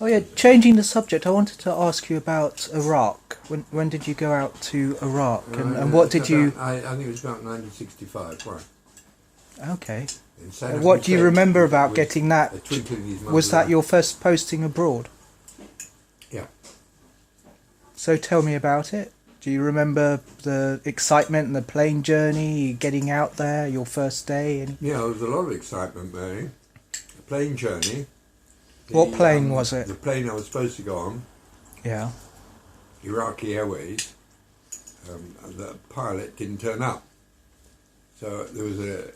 Oh yeah, changing the subject, I wanted to ask you about Iraq. When did you go out to Iraq, and what did you? I think it was about 1965, right? Okay. In Saddam What do you Hussein, remember about with getting a that? twinkle in his mum's Was that eye. your first posting abroad? Yeah. So tell me about it. Do you remember the excitement and the plane journey, getting out there, your first day? Yeah, there was a lot of excitement, Mary. The plane journey. What plane was it? The plane I was supposed to go on, Yeah. Iraqi Airways. The pilot didn't turn up. So there was an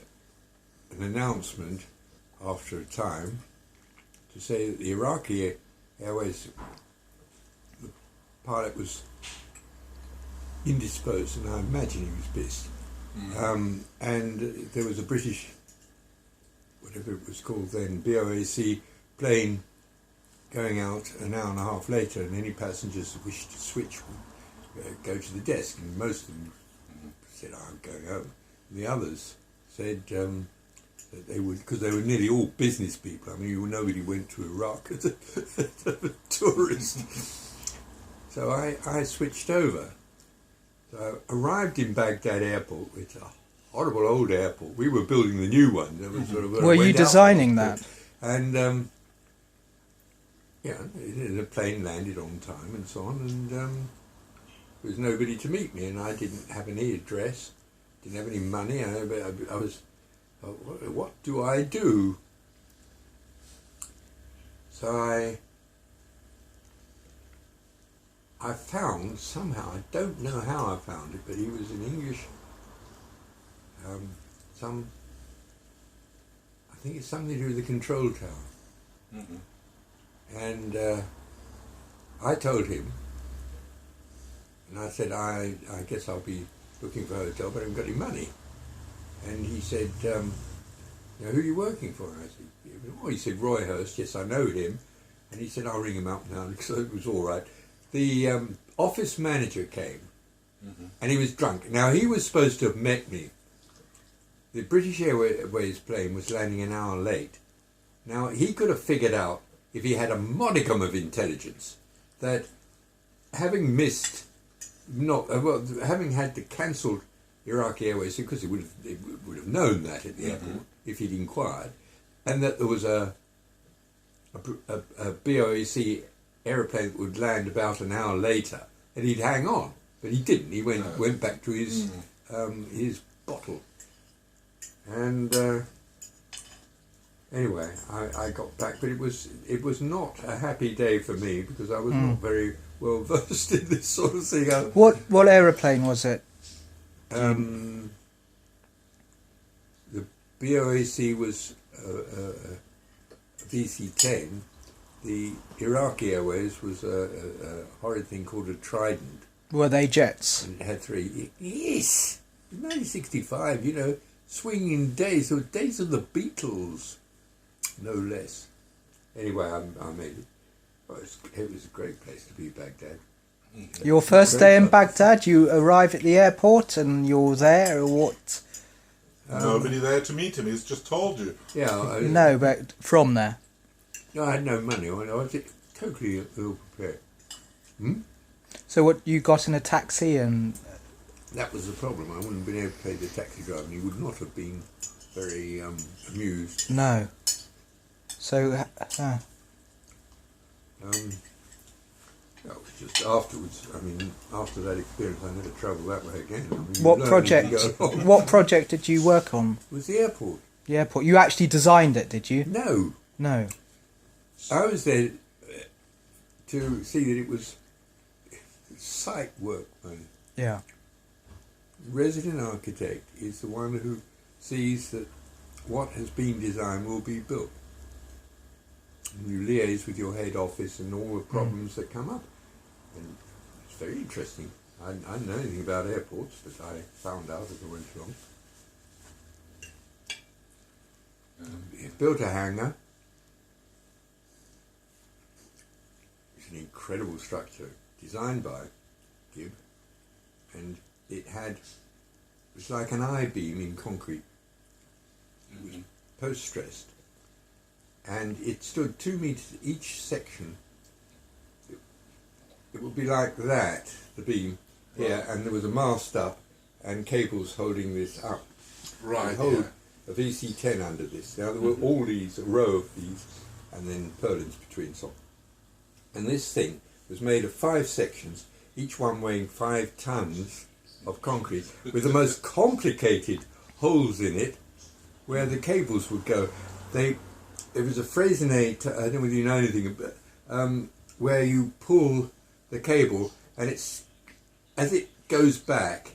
announcement after a time to say that the Iraqi Airways, the pilot was indisposed, and I imagine he was pissed. And there was a British, whatever it was called then, BOAC plane going out an hour and a half later, and any passengers who wished to switch would go to the desk, and most of them said, I'm going home. And the others said that they would, because they were nearly all business people. I mean, nobody went to Iraq as a tourist. So I switched over. So I arrived in Baghdad airport, which is a horrible old airport. We were building the new one. That was sort of Were you designing that? And yeah, the plane landed on time and so on, and there was nobody to meet me, and I didn't have any address, didn't have any money. I was, what do I do? So I found somehow, I don't know how I found it, but he was in English, I think it's something to do with the control tower. Mm-hmm. And I told him, and I said, I guess I'll be looking for a hotel, but I haven't got any money. And he said, who are you working for? And I said, oh, he said, Roy Hurst. Yes, I know him. And he said, I'll ring him up now, because it was all right. The office manager came, and he was drunk. Now, he was supposed to have met me. The British Airways plane was landing an hour late. Now, he could have figured out, if he had a modicum of intelligence, that having having had to cancel Iraqi Airways, because he would have known that at the airport if he'd inquired, and that there was a BOAC aeroplane that would land about an hour later, and he'd hang on, but he didn't. He went back to his bottle, and anyway, I got back, but it was not a happy day for me, because I was not very well versed in this sort of thing. What aeroplane was it? The BOAC was a VC-10. The Iraqi Airways was a horrid thing called a Trident. Were they jets? And it had three. Yes! 1965, swinging days. So days of the Beatles, no less. Anyway, I made it. Well, it was a great place to be, Baghdad. Your first day in Baghdad, you arrive at the airport and you're there, or what? Nobody there to meet him, he's just told you. Yeah. No, but from there. No, I had no money. I was totally ill prepared. So what, you got in a taxi and... That was the problem. I wouldn't have been able to pay the taxi driver, and he would not have been very amused. No. So... That was just afterwards. I mean, after that experience, I never travelled that way again. I mean, What project did you work on? It was the airport. The airport. You actually designed it, did you? No. No. I was there to see that it was site work. Yeah. Resident architect is the one who sees that what has been designed will be built. And you liaise with your head office and all the problems that come up. And it's very interesting. I didn't know anything about airports, but I found out as I went along. It built a hangar. It's an incredible structure, designed by Gibb, and it was like an I-beam in concrete. It was post-stressed, and it stood 2 meters each section it would be like that, the beam here, and there was a mast up and cables holding this up. Right. Hold Yeah. a VC10 under this. Now there were all these, a row of these, and then purlins between. So, and this thing was made of 5 sections, each one weighing 5 tons of concrete, with the most complicated holes in it, where the cables would go. There was a Freycinet, I don't know whether you know anything about, where you pull the cable, and it's as it goes back,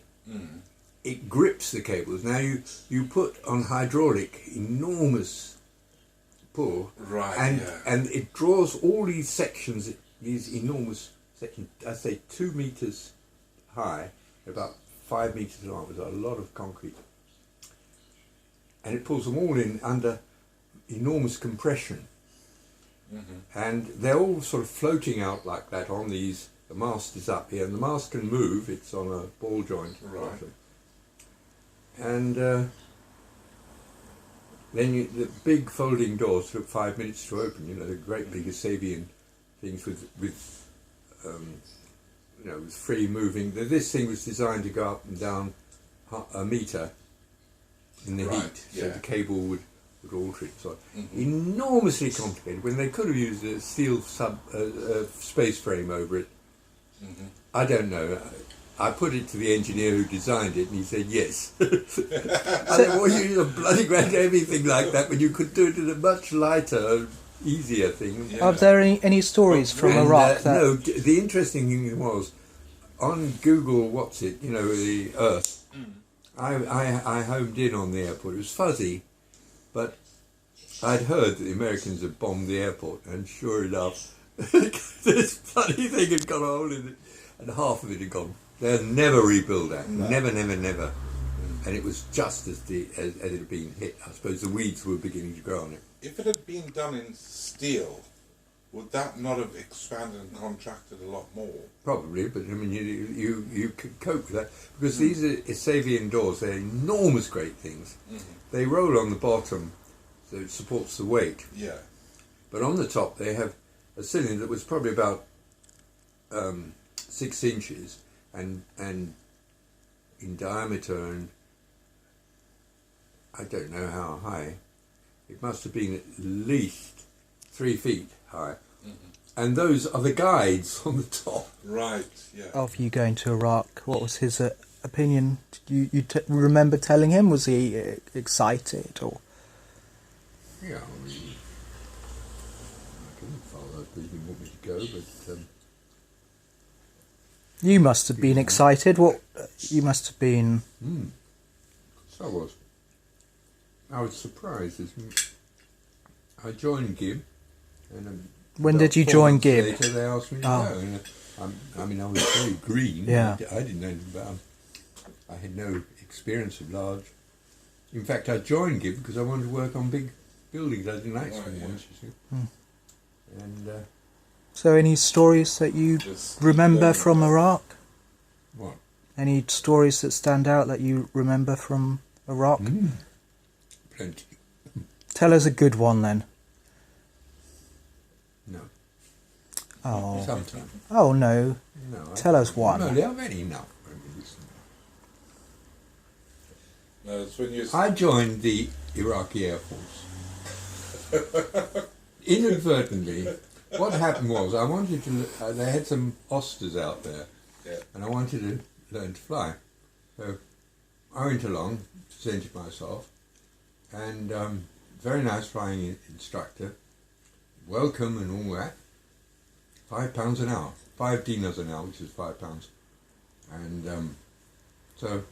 it grips the cables. Now you put on hydraulic enormous pull, Right. and it draws all these sections, these enormous sections. I say 2 meters high, about 5 meters long. There's a lot of concrete, and it pulls them all in under enormous compression. And they're all sort of floating out like that on these. The mast is up here, and the mast can move. It's on a ball joint, Right. And then the big folding doors took 5 minutes to open. You know, the great big Asavian things with with free moving. This thing was designed to go up and down a meter in the Right, heat, so yeah. the cable would alter it. So enormously complicated. When they could have used a steel space frame over it, I don't know. I put it to the engineer who designed it, and he said yes. I said, well, you use a bloody grand heavy thing like that when you could do it in a much lighter, easier thing. Yeah. Are there any stories from And, Iraq that... No, the interesting thing was, on Google, the Earth, I homed in on the airport. It was fuzzy, but I'd heard that the Americans had bombed the airport, and sure enough, this bloody thing had got a hole in it, and half of it had gone. They'll never rebuild that. No. Never. And it was just as it had been hit. I suppose the weeds were beginning to grow on it. If it had been done in steel, would that not have expanded and contracted a lot more? Probably, but I mean, you could cope with that because these are Isavian doors. They're enormous, great things. They roll on the bottom, so it supports the weight. Yeah. But on the top, they have a cylinder that was probably about 6 inches and in diameter, and I don't know how high. It must have been at least 3 feet high. And those are the guides on the top. Right. Yeah. Of you going to Iraq, what was his opinion? You remember telling him? Was he excited or? Yeah, I mean, I couldn't follow if he didn't want me to go, but You must have been excited. What you must have been. so I was surprised. I joined GIB, and When about did you 4 join months GIB? Later, they asked me to Oh. go. And I mean, I was very green. Yeah. I didn't know anything about them. I had no experience of large. In fact, I joined GIB because I wanted to work on big buildings. I didn't like small ones, you see. And So, any stories that you Just remember learning from about- Iraq? what? Any stories that stand out that you remember from Iraq? Plenty. Tell us a good one then. No. Oh, Sometimes. oh no. No. Tell us one. No, they have any enough. I mean, No, it's when you. I joined the Iraqi Air Force. Inadvertently, what happened was I wanted to. They had some Osters out there, Yeah. and I wanted to learn to fly. So I went along, presented myself, and very nice flying instructor, welcome and all that. £5 an hour, 5 dinars an hour, which is £5, and so.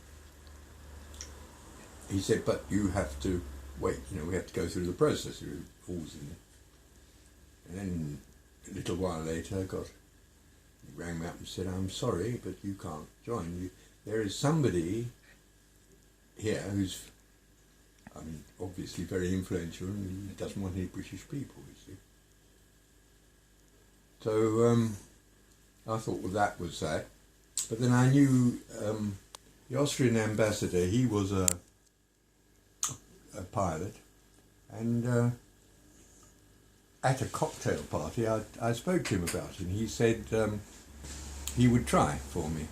He said, but you have to wait, we have to go through the process. You're always in it. And then a little while later, he rang me up and said, I'm sorry, but you can't join. There is somebody here who's, obviously very influential, and he doesn't want any British people, you see. So I thought, well, that was that. But then I knew the Austrian ambassador, he was a pilot, and at a cocktail party I spoke to him about it, and he said he would try for me.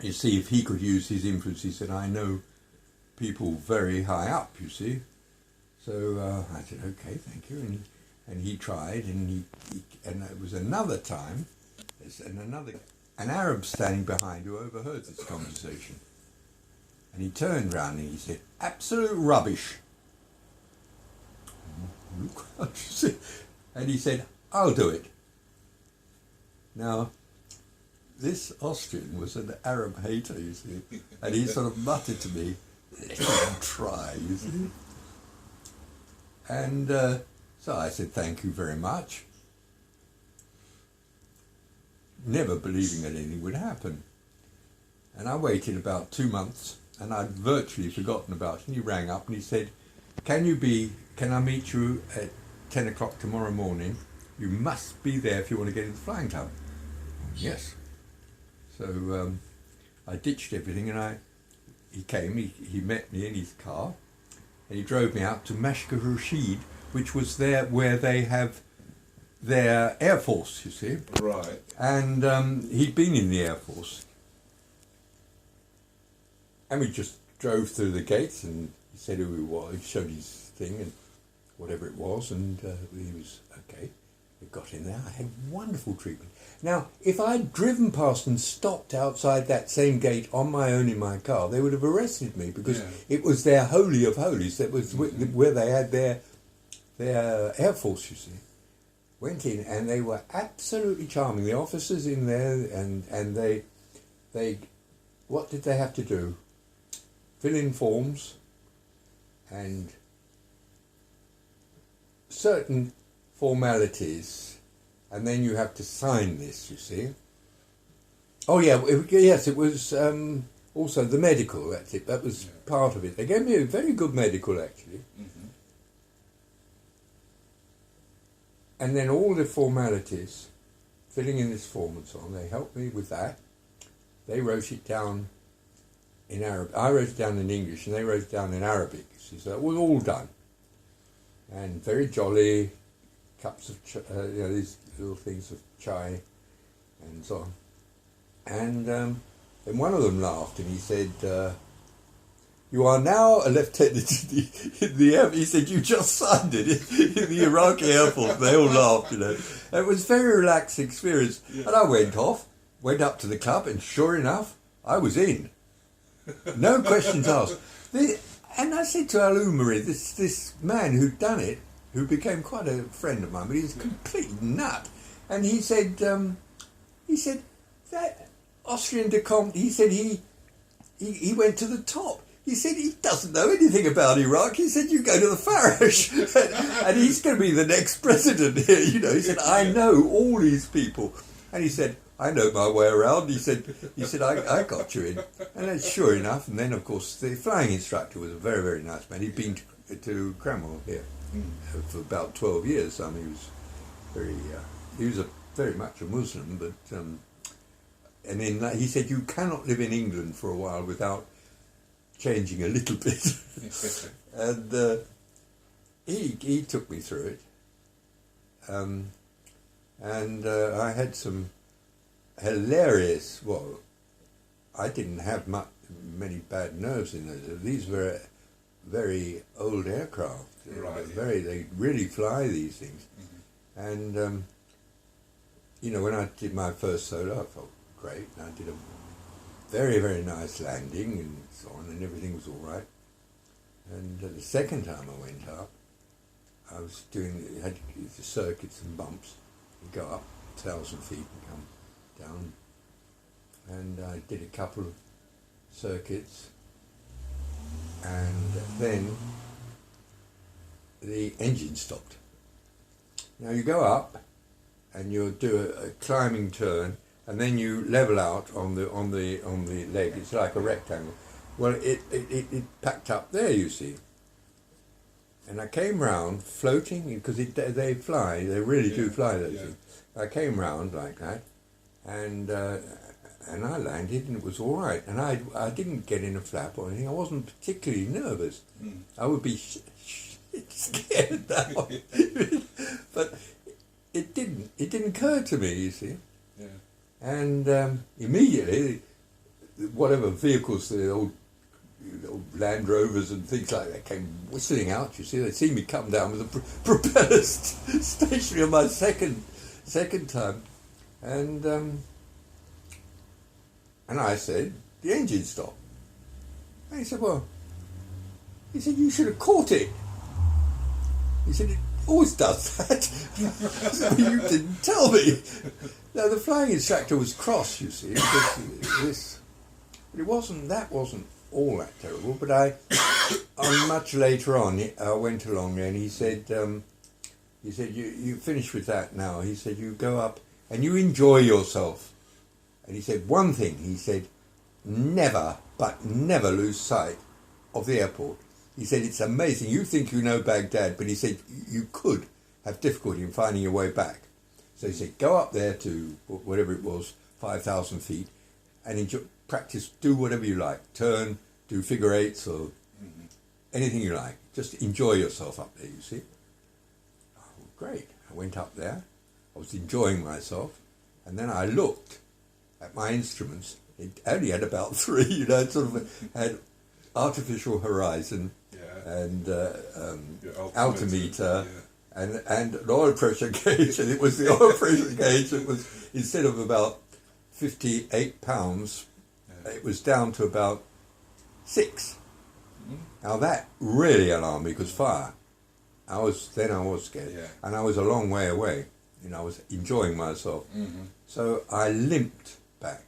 You see, if he could use his influence, he said, I know people very high up, you see. So I said, okay, thank you. And he tried, and it was another time, an Arab standing behind who overheard this conversation. And he turned round and he said, absolute rubbish. And he said, I'll do it. Now, this Austrian was an Arab hater, you see, and he sort of muttered to me, let him try, you see. And so I said, thank you very much, never believing that anything would happen. And I waited about 2 months, and I'd virtually forgotten about it. And he rang up and he said, can I meet you at 10 o'clock tomorrow morning? You must be there if you want to get in the flying club. Yes. So I ditched everything, and he came, he met me in his car, and he drove me out to Mashka Rashid, which was there where they have their Air Force, you see. Right. And he'd been in the Air Force. And we just drove through the gates, and he said who he was, he showed his thing, and whatever it was, and he was okay. We got in there, I had wonderful treatment. Now, if I'd driven past and stopped outside that same gate on my own in my car, they would have arrested me, because it was their holy of holies. That was where they had their Air Force, you see. Went in, and they were absolutely charming. The officers in there, and they what did they have to do? Fill in forms and certain formalities, and then you have to sign this, you see. Oh yeah, yes, it was also the medical, that's it, that was part of it. They gave me a very good medical, actually. Mm-hmm. And then all the formalities, filling in this form and so on, they helped me with that. They wrote it down in Arabic. I wrote it down in English, and they wrote it down in Arabic. So it was all done. And very jolly, cups of these little things of chai and so on. And then one of them laughed, and he said, you are now a lieutenant in the Air Force. He said, you just signed it in the Iraqi Air Force. They all laughed, you know. It was a very relaxed experience. Yeah. And I went up to the club, and sure enough, I was in. No questions asked. And I said to Al Umari, this man who'd done it, who became quite a friend of mine, but he was a complete nut. And he said that Austrian de Comte, he said he went to the top. He said he doesn't know anything about Iraq. He said, you go to the Farage, and he's going to be the next president here, you know. He said, I know all these people. And he said, I know my way around. He said, I got you in. And then sure enough, and then of course the flying instructor was a very, very nice man. He'd been to Cranwell here for about 12 years. I mean, he was very much a Muslim, but and in that, he said, you cannot live in England for a while without changing a little bit. And he took me through it. And I had some hilarious, well, I didn't have many bad nerves in those. These were very old aircraft. Right. They really fly these things. Mm-hmm. And, you know, when I did my first solo, I felt great. And I did a very, very nice landing and so on, and everything was all right. And the second time I went up, I was had the circuits and bumps. You go up 1,000 feet and come down, and I did a couple of circuits, and then the engine stopped. Now you go up and you do a climbing turn, and then you level out on the leg. It's like a rectangle. Well, it packed up there, you see. And I came round floating, because they fly, they really do fly those things. I came round like that, and I landed, and it was all right. And I didn't get in a flap or anything. I wasn't particularly nervous. I would be scared now. But it didn't. it didn't occur to me, you see. Yeah. And immediately, whatever vehicles, the old Land Rovers and things like that came whistling out. You see, they see me come down with a propeller stationary on my second time, and I said the engine stopped. And he said, well, you should have caught it. He said, it always does that. You didn't tell me. Now the flying instructor was cross, you see, because that wasn't all that terrible. But much later on, I went along there and he said, you finish with that now. He said, you go up and you enjoy yourself. And he said one thing. He said, never lose sight of the airport. He said, it's amazing. You think you know Baghdad, but he said you could have difficulty in finding your way back. So he said, go up there to whatever it was, 5,000 feet, and enjoy, practice, do whatever you like. Turn, do figure eights or anything you like. Just enjoy yourself up there, you see. Oh, great. I went up there. I was enjoying myself. And then I looked at my instruments. It only had about 3, it sort of had artificial horizon and altimeter and an oil pressure gauge, and it was the oil pressure gauge that was, instead of about 58 pounds, it was down to about 6. Now that really alarmed me, because fire, I was scared, and I was a long way away, I was enjoying myself. So I limped back.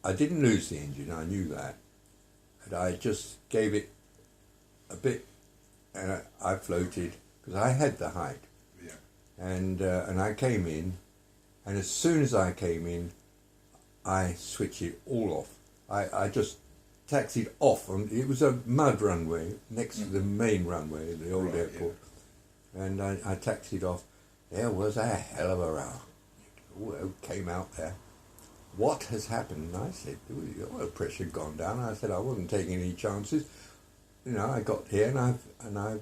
I didn't lose the engine, I knew that. And I just gave it a bit, and I floated, because I had the height. Yeah. And I came in, and as soon as I came in, I switched it all off. I just taxied off. It was a mud runway next to the main runway, the old airport. Yeah. And I taxied off. There was a hell of a row. All came out there. What has happened? And I said, the oil pressure had gone down. I said I wasn't taking any chances. I got here and I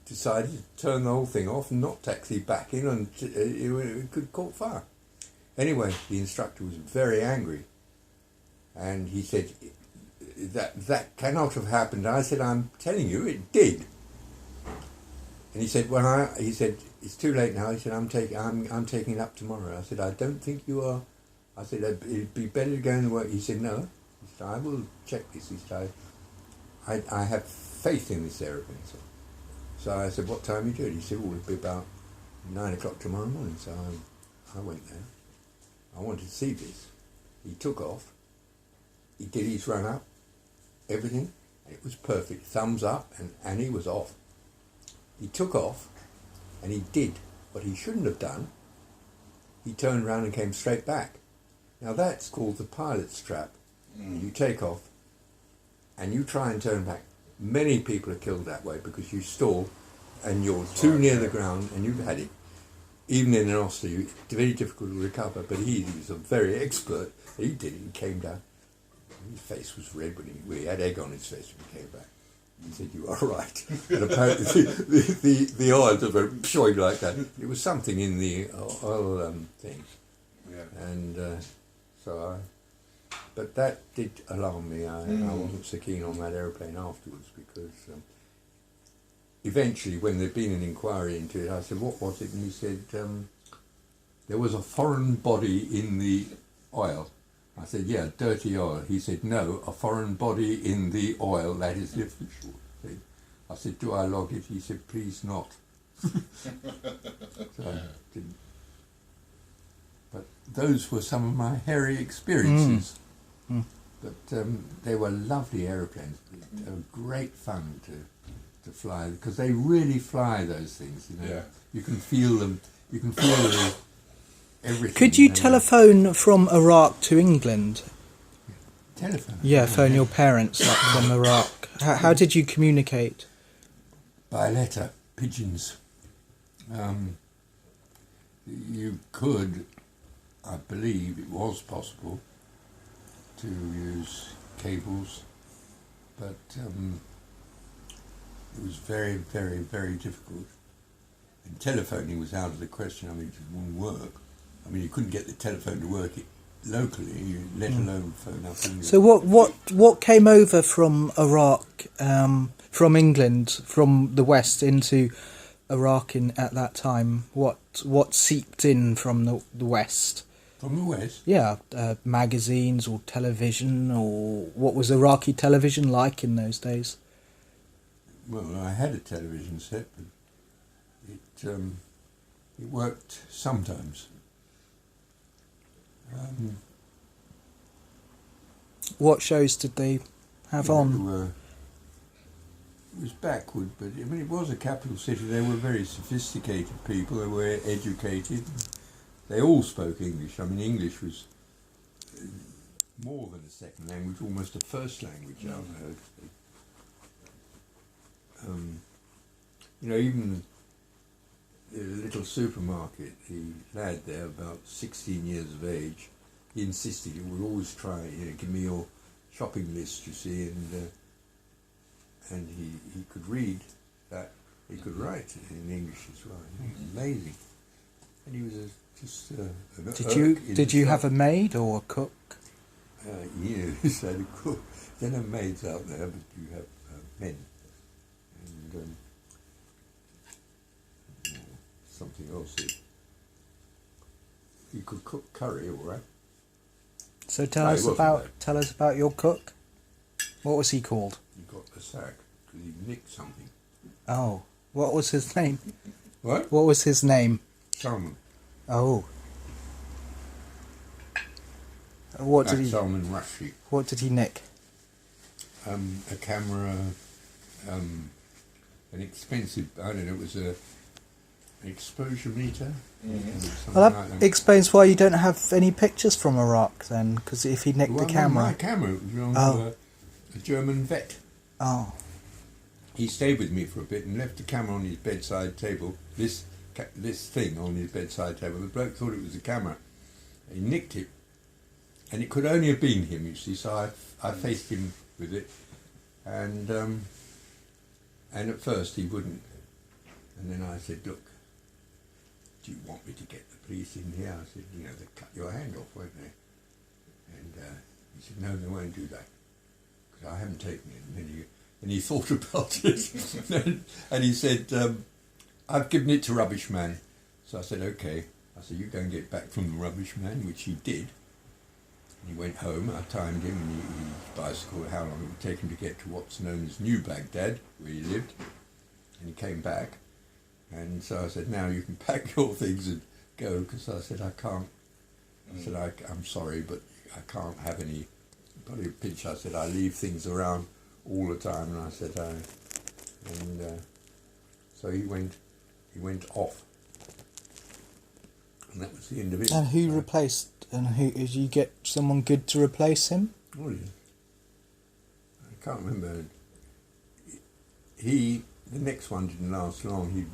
decided to turn the whole thing off and not taxi back in, and it could caught fire. Anyway, the instructor was very angry, and he said that cannot have happened. I said, I'm telling you, it did. And he said, he said, it's too late now. He said, I'm taking it up tomorrow. I said, I don't think you are. I said, it'd be better to go in the work. He said, no. He said, I will check this. He said, I have faith in this aeroplane. So I said, what time are you doing? He said, well, it'll be about 9 o'clock tomorrow morning. So I went there. I wanted to see this. He took off. He did his run up. Everything. It was perfect. Thumbs up, and he was off. He took off, and he did what he shouldn't have done. He turned around and came straight back. Now that's called the pilot's trap. You take off and you try and turn back. Many people are killed that way because you stall and you're too near the ground, and you've had it. Even in an Oscar, it's very difficult to recover, but he was a very expert. He did it, he came down. His face was red when he had egg on his face when he came back. He said, you are right. And apparently the oil just went showing like that. It was something in the oil thing. Yeah. And but that did alarm me. I wasn't so keen on that aeroplane afterwards, because eventually, when there'd been an inquiry into it, I said, what was it? And he said, there was a foreign body in the oil. I said, yeah, dirty oil. He said, no, a foreign body in the oil, that is the official thing. I said, do I log it? He said, please not. So I didn't. But those were some of my hairy experiences. But they were lovely aeroplanes. They were great fun to fly, because they really fly those things. Yeah. You can feel them. You can feel everything. Could you telephone from Iraq to England? Telephone? Yeah, phone your parents up from Iraq. How did you communicate? By letter, pigeons. You could, I believe it was possible to use cables, but it was very, very, very difficult. And telephoning was out of the question. I mean, it wouldn't work. I mean, you couldn't get the telephone to work locally, let alone phone up England. So what came over from Iraq, from England, from the West into Iraq at that time? What seeped in from the West? From the West? Yeah, magazines or television, or what was Iraqi television like in those days? Well, I had a television set, but it worked sometimes. What shows did they have on? It was backward, but I mean, it was a capital city. They were very sophisticated people. They were educated. They all spoke English. I mean, English was more than a second language, almost a first language out there. You know, even the little supermarket, the lad there, about 16 years of age, he insisted he would always try, give me your shopping list, you see, and he could read that, he could write in English as well. Amazing. And he was Did you have a maid or a cook? Yes, I had a cook. There are no maids out there, but you have men. And something else. You could cook curry, all right. So tell us about your cook. What was he called? He got the sack because he nicked something. Oh, what was his name? What? What was his name? Salman. Oh. What did he? Salman Rushdie. What did he nick? A camera, an expensive. I don't know. It was an exposure meter. Well, that explains why you don't have any pictures from Iraq then, because if he nicked the camera. My camera was on a German vet. Oh. He stayed with me for a bit and left the camera on his bedside table. This thing on his bedside table. The bloke thought it was a camera. He nicked it, and it could only have been him. You see, so I faced him with it, and at first he wouldn't, and then I said, "Look, do you want me to get the police in here?" I said, "They'd cut your hand off, won't they?" And he said, "No, they won't do that, because I haven't taken it." And he thought about it, and he said, "I've given it to Rubbish Man." So I said, "Okay." I said, "You go and get back from the Rubbish Man," which he did. And he went home. I timed him, and his bicycle, how long it would take him to get to what's known as New Baghdad, where he lived. And he came back. And so I said, "Now you can pack your things and go," because I said, "I can't." I said, I'm sorry, but I can't have any body pinch. I said, "I leave things around all the time," and I said, so he went off, and that was the end of it. And who replaced? And who did you get? Someone good to replace him? Oh yeah, I can't remember. The next one didn't last long. He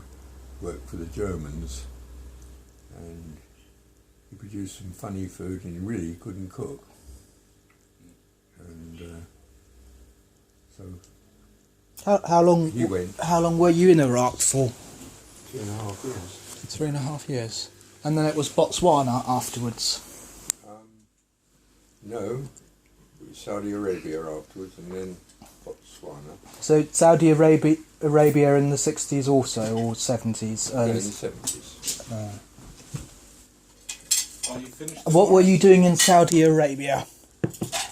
worked for the Germans, and he produced some funny food, and he really couldn't cook, and. So How long? He went. How long were you in Iraq for? 2.5 years. 3.5 years, and then it was Botswana afterwards. No, it was Saudi Arabia afterwards, and then Botswana. So Saudi Arabia in the 60s also, or 70s? Yeah, in the 70s. Are you finished? What were you doing in Saudi Arabia?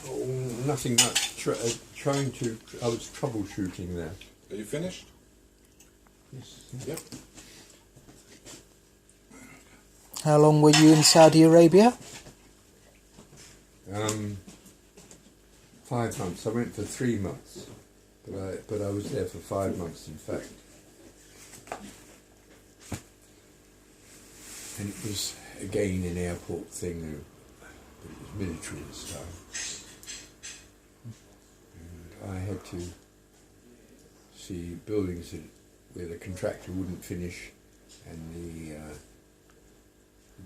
Oh, nothing much. I was troubleshooting there. Are you finished? Yes. Yep. How long were you in Saudi Arabia? 5 months. I went for 3 months, but I was there for 5 months, in fact. And it was again an airport thing, but it was military this time. And I had to see buildings where the contractor wouldn't finish, and didn't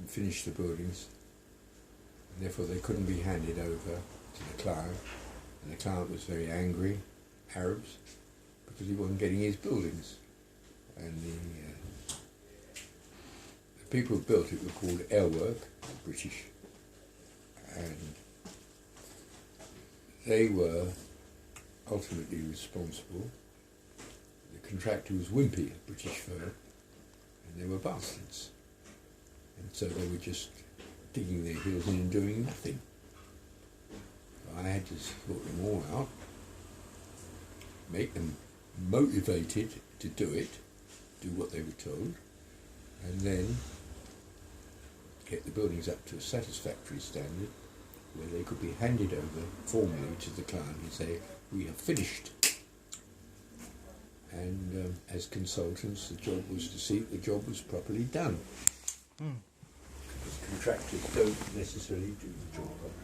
finish the buildings, and therefore they couldn't be handed over to the client. And the client was very angry, Arabs, because he wasn't getting his buildings. And people who built it were called Airwork, British, and they were ultimately responsible. The contractor was Wimpey, a British firm, and they were bastards. And so they were just digging their heels in and doing nothing. So I had to sort them all out, make them motivated to do it, do what they were told, and then get the buildings up to a satisfactory standard where they could be handed over formally to the client and say, we have finished. And as consultants, the job was to see that the job was properly done. Because contractors don't necessarily do the job properly.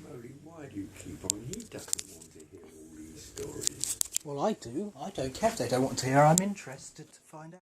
Molly, why do you keep on? He doesn't want to hear all these stories. Well, I do. I don't care if they don't want to hear. I'm interested to find out.